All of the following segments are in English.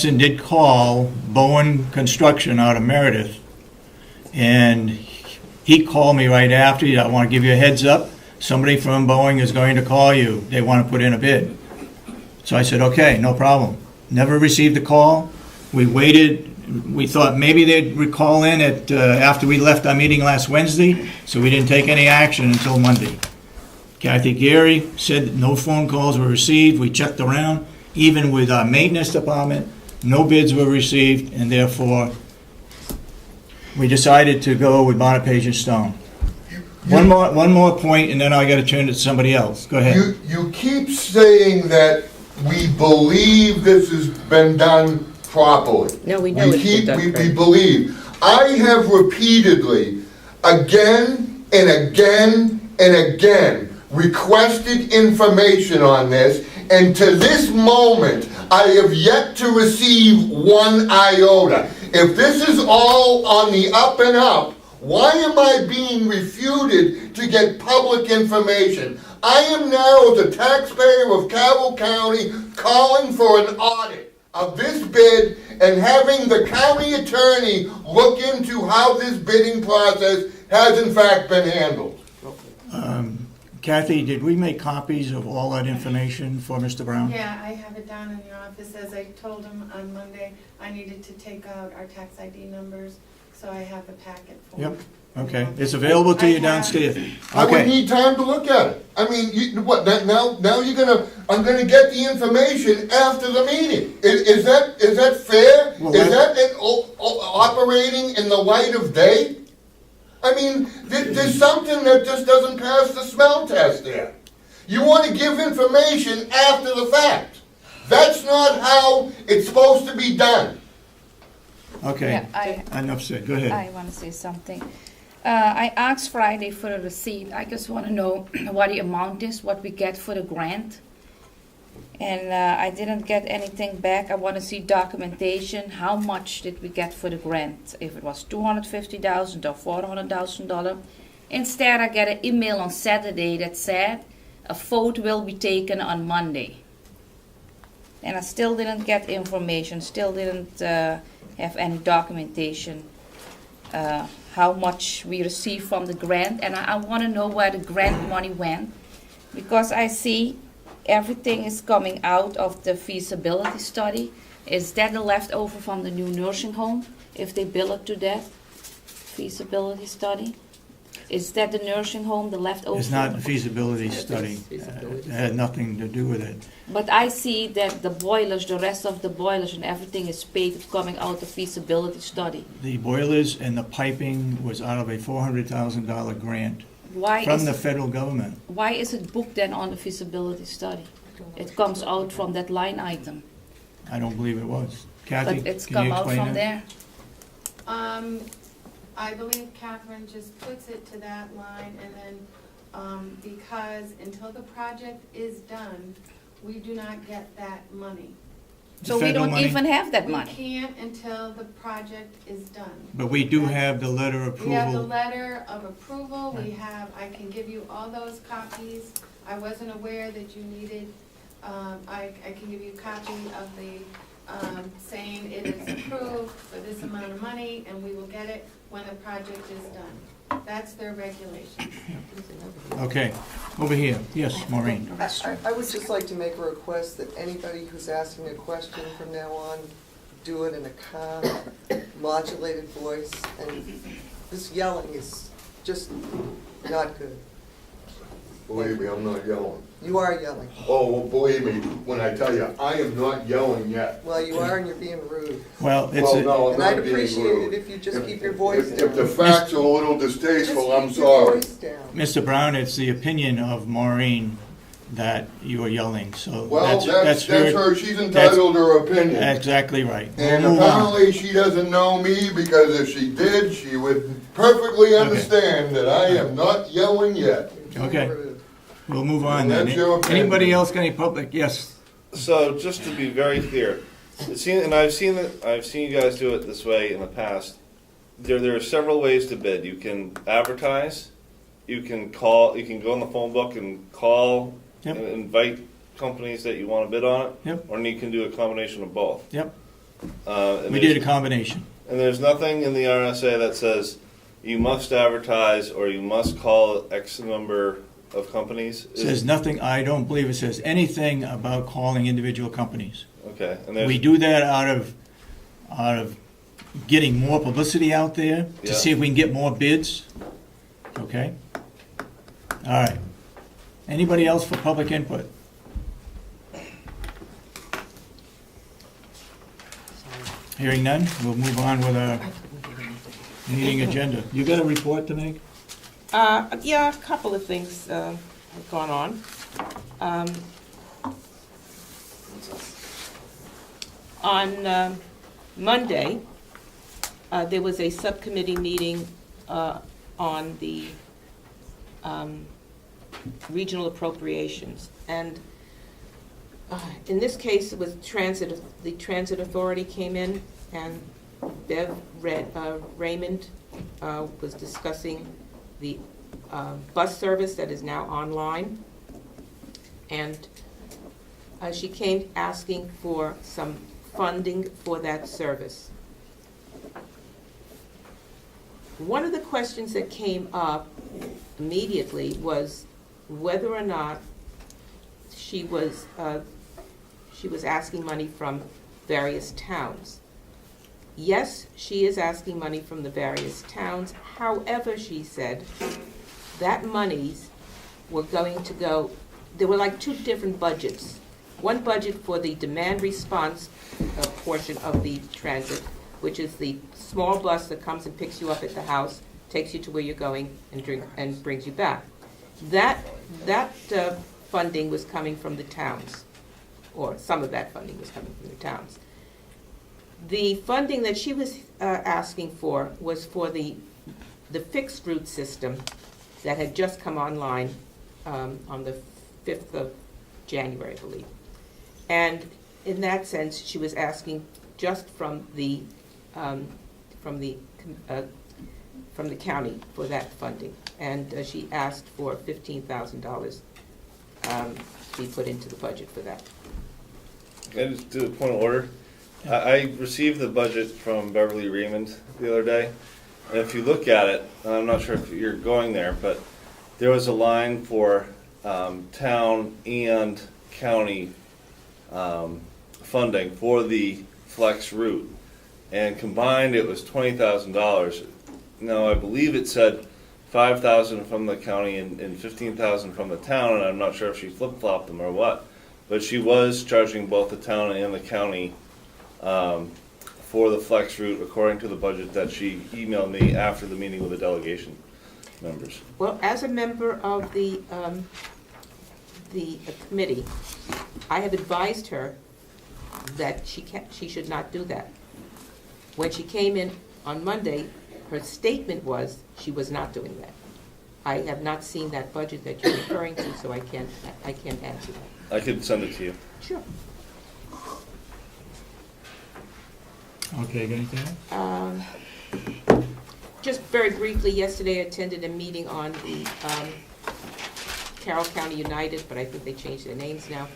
did call Bowen Construction out of Meredith, and he called me right after. I want to give you a heads up. Somebody from Boeing is going to call you. They want to put in a bid. So I said, okay, no problem. Never received a call. We waited. We thought maybe they'd call in after we left our meeting last Wednesday, so we didn't take any action until Monday. Kathy Gary said that no phone calls were received. We checked around. Even with our maintenance department, no bids were received, and therefore we decided to go with Bonnet, Page and Stone. One more point, and then I got to turn to somebody else. Go ahead. You keep saying that we believe this has been done properly. No, we know it's been done correctly. We believe. I have repeatedly, again and again and again, requested information on this, and to this moment, I have yet to receive one iota. If this is all on the up and up, why am I being refuted to get public information? I am now, as a taxpayer of Carroll County, calling for an audit of this bid and having the county attorney look into how this bidding process has in fact been handled. Kathy, did we make copies of all that information for Mr. Brown? Yeah, I have it down in the office. As I told him on Monday, I needed to take out our tax ID numbers, so I have the packet for him. Yep. Okay. It's available to you downstairs. I would Okay. need time to look at it. I mean, now I'm gonna get the information after the meeting. Is that fair? Well, Is that operating in the light of day? I mean, there's something that just doesn't pass the smell test there. You want to give information after the fact. That's not how it's supposed to be done. Okay. Yeah, Enough said. Go ahead. I want to say something. I asked Friday for a receipt. I just want to know what the amount is, what we get for the grant. And I didn't get anything back. I want to see documentation. How much did we get for the grant? If it was $250,000 or $400,000. Instead, I get an email on Saturday that said a vote will be taken on Monday. And I still didn't get information. Still didn't have any documentation. How much we received from the grant, and I want to know where the grant money went, because I see everything is coming out of the feasibility study. Is that the leftover from the new nursing home, if they bill it to that feasibility study? Is that the nursing home, the leftover? It's not a feasibility study. It had nothing to do with it. But I see that the boilers, the rest of the boilers and everything is paid, it's coming out the feasibility study. The boilers and the piping was out of a $400,000 grant from the federal government. Why is it booked then on the feasibility study? It comes out from that line item. I don't believe it was. Kathy, But it's can come you out explain from that? there? I believe Catherine just puts it to that line, and then, because until the project is done, we do not get that money. So we Federal don't money? even have that We money. can't until the project is done. But we do have the letter of We have the approval. letter of approval, I can give you all those copies. I wasn't aware that you needed, I can give you a copy of the, saying it is approved for this amount of money, and we will get it when the project is done. That's their regulation. Okay, over here. Yes, Maureen. I would just like to make a request that anybody who's asking a question from now on, do it in a calm, modulated voice, and this yelling is just not good. Believe me, I'm not yelling. You are yelling. Oh, well, believe me, when I tell you, I am not yelling yet. Well, you are, and you're being rude. Well, it's Well, a, no, I'm And I'd not being appreciate rude. it if you just keep your voice down. If the facts are a little Just distasteful, I'm keep your sorry. voice down. Mr. Brown, it's the opinion of Maureen that you are yelling, so Well, that's her, she's entitled to her opinion. Exactly right. And We'll move on. apparently she doesn't know me, because if she did, she would perfectly understand that I am not yelling yet. You're Okay. rude. We'll move on Well, then. that's your opinion. Anybody else got any public? Yes. So just to be very clear, I've seen you guys do it this way in the past. There are several ways to bid. You can advertise, you can call, you can go in the phone book and call Yep. and invite companies that you want to bid on it. Yep. Or you can do a combination of both. Yep. And We did a combination. And there's nothing in the RSA that says you must advertise or you must call X number of companies. It says nothing, I don't believe it says anything about calling individual companies. Okay. And there's, We do that out of getting more publicity out there to Yeah. see if we can get more bids. Okay? All right. Anybody else for public input? Hearing none, we'll move on with our meeting agenda. You got a report to make? Yeah, a couple of things have gone on. On Monday, there was a subcommittee meeting on the regional appropriations. And in this case, it was the Transit Authority came in, and Raymond was discussing the bus service that is now online. And she came asking for some funding for that service. One of the questions that came up immediately was whether or not she was asking money from various towns. Yes, she is asking money from the various towns. However, she said that monies were going to go, there were like two different budgets. One budget for the demand response portion of the transit, which is the small bus that comes and picks you up at the house, takes you to where you're going, and brings you back. That funding was coming from the towns, or some of that funding was coming from the towns. The funding that she was asking for was for the fixed route system that had just come online on the 5th of January, I believe. And in that sense, she was asking just from the county for that funding. And she asked for $15,000 to be put into the budget for that. can I just do a point of order? I received the budget from Beverly Raymond the other day, and if you look at it, and I'm not sure if you're going there, but there was a line for town and county funding for the flex route, and combined it was $20,000. Now I believe it said $5,000 from the county and $15,000 from the town, and I'm not sure if she flip-flopped them or what, but she was charging both the town and the county for the flex route according to the budget that she emailed me after the meeting with the delegation members. Well, as a member of the committee, I have advised her that she should not do that. When she came in on Monday, her statement was she was not doing that. I have not seen that budget that you're referring to, so I can't answer that. I could send it to you. Sure. Okay, got anything else? Just very briefly, yesterday I attended a meeting on the Carroll County United, but I think they changed their names now.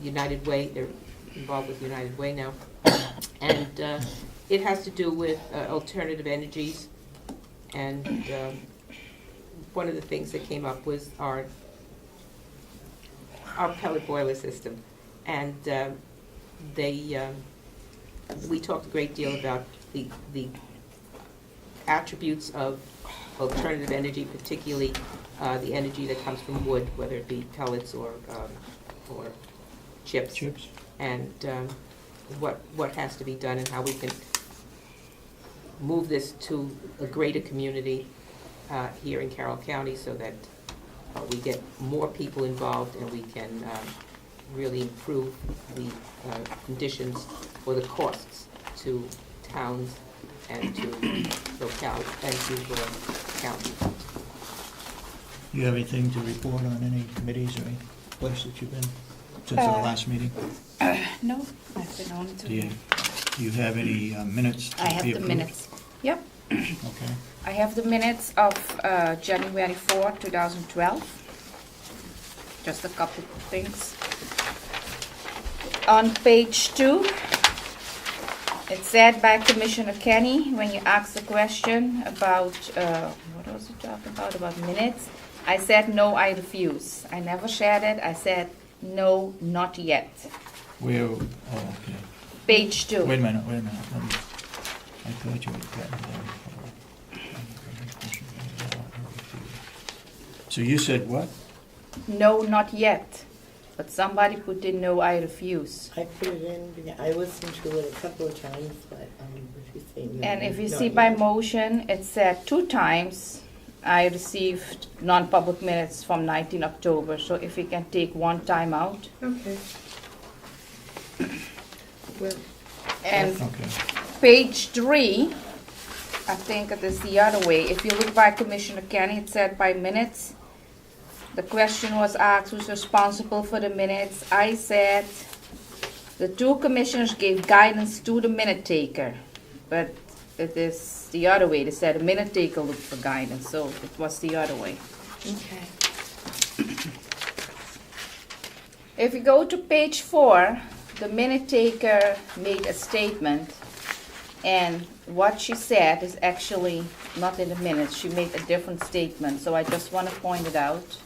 United Way, they're involved with United Way now. And it has to do with alternative energies. And one of the things that came up was our pellet boiler system. And we talked a great deal about the attributes of alternative energy, particularly the energy that comes from wood, whether it be pellets or chips. And what has to be done and how we can move this to a greater community here in Carroll County so that we get more people involved and we can really improve the conditions or the costs to towns and to localities and to counties. You have anything to report on any committees or any place that you've been since our last meeting? No, I've been on to. Do you have any minutes to be I have the approved? minutes. Yep. Okay. I have the minutes of January 4, 2012. Just a couple of things. On page 2, It's said by Commissioner Kenny, when you asked the question about, what was it talking about minutes? I said, no, I refuse. I never shared it. I said, no, not yet. Where, oh, okay. Page 2. Wait a minute. Let me- I thought you had gotten that. So you said what? No, not yet. But somebody put in, no, I refuse. I put it in, because I listened to it a couple of times, but if you say no. And if you no, see by motion, it said 2 times, I received non-public minutes from 19 October. So if you can take 1 time out. Okay. Well, And Okay. page 3, I think it is the other way. If you look by Commissioner Kenny, it said by minutes. The question was asked, who's responsible for the minutes? I said, the 2 commissioners gave guidance to the minute taker. But it is the other way. They said the minute taker looked for guidance, so it was the other way. okay. If you go to page 4, the minute taker made a statement, and what she said is actually not in the minutes. She made a different statement, so I just want to point it out.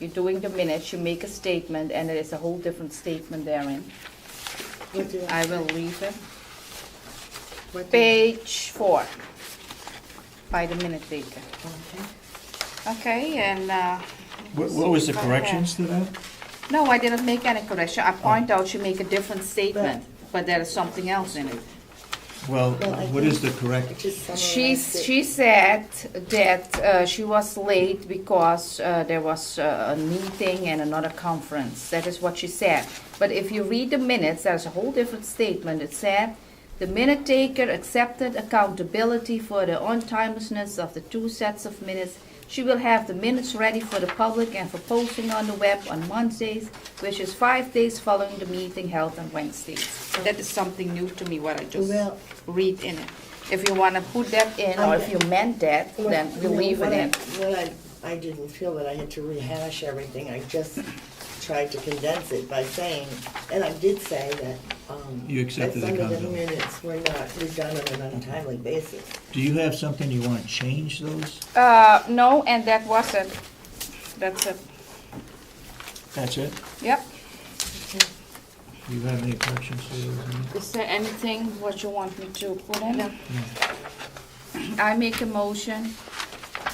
You're doing the minutes, you make a statement, and there is a whole different statement therein. What did I will leave it. what did- Page 4, by the minute taker. Okay. Okay, and, What was the corrections to that? no, I didn't make any correction. I point out she make a different statement, but there is something else in it. Well, Well, I what is the think correct? Just summarize it. She said that she was late because there was a meeting and another conference. That is what she said. But if you read the minutes, there's a whole different statement. It said, the minute taker accepted accountability for the untimeliness of the 2 sets of minutes. She will have the minutes ready for the public and for posting on the web on Mondays, which is 5 days following the meeting held on Wednesdays. That is something new to me, what I just Well- read in it. If you want to put that in, or if you meant that, then we'll leave it in. I didn't feel that I had to rehash everything, I just tried to condense it by saying, and I did say that, You accepted that some of the accountability. minutes were not redone on an untimely basis. Do you have something you want to change those? No, and that was it. That's it. That's it? Yep. Do you have any corrections to those? Is there anything what you want me to put in? No. I make a motion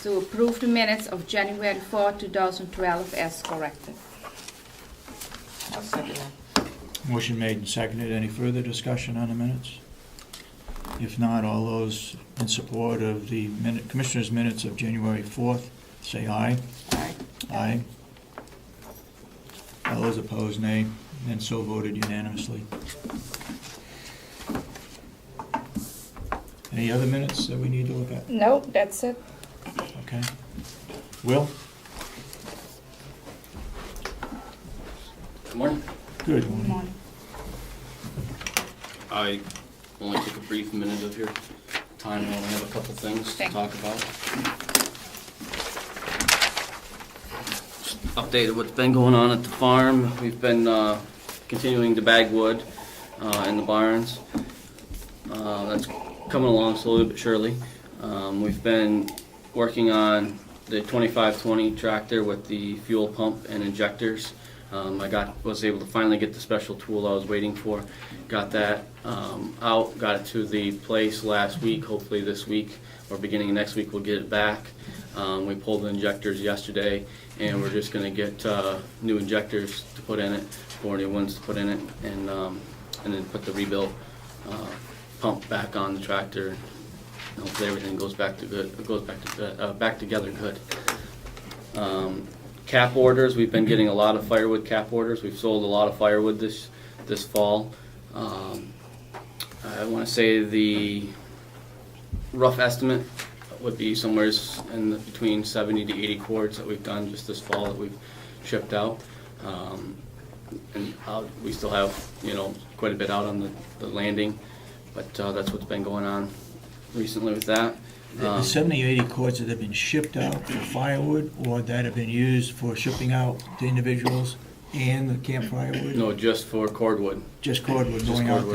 to approve the minutes of January 4, 2012 as corrected. I'll second that. Motion made and seconded. Any further discussion on the minutes? If not, all those in support of the Commissioners' minutes of January 4th, say aye. Aye. Aye. All those opposed, nay. And so voted unanimously. Any other minutes that we need to look at? No, that's it. Okay. Will? Good morning. Good Good morning. morning. I only took a brief minute of your time, I only have a couple things to Thank you. talk about. Just updated what's been going on at the farm. We've been continuing to bag wood in the barns. That's coming along slowly but surely. We've been working on the 2520 tractor with the fuel pump and injectors. Was able to finally get the special tool I was waiting for. Got that out, got it to the place last week. Hopefully this week or beginning of next week we'll get it back. We pulled the injectors yesterday, and we're just going to get new injectors to put in it, 4 new ones to put in it, and then put the rebuilt pump back on the tractor. And hopefully everything goes back to good. It goes back together good. Cap orders, we've been getting a lot of firewood cap orders. We've sold a lot of firewood this fall. I want to say the rough estimate would be somewhere in between 70 to 80 cords that we've done just this fall that we've shipped out. And we still have, quite a bit out on the landing, but that's what's been going on recently with that. The 70 or 80 cords that have been shipped out for firewood, or that have been used for shipping out to individuals and the camp firewood? No, just for cordwood. Just cordwood Just going out to cordwood.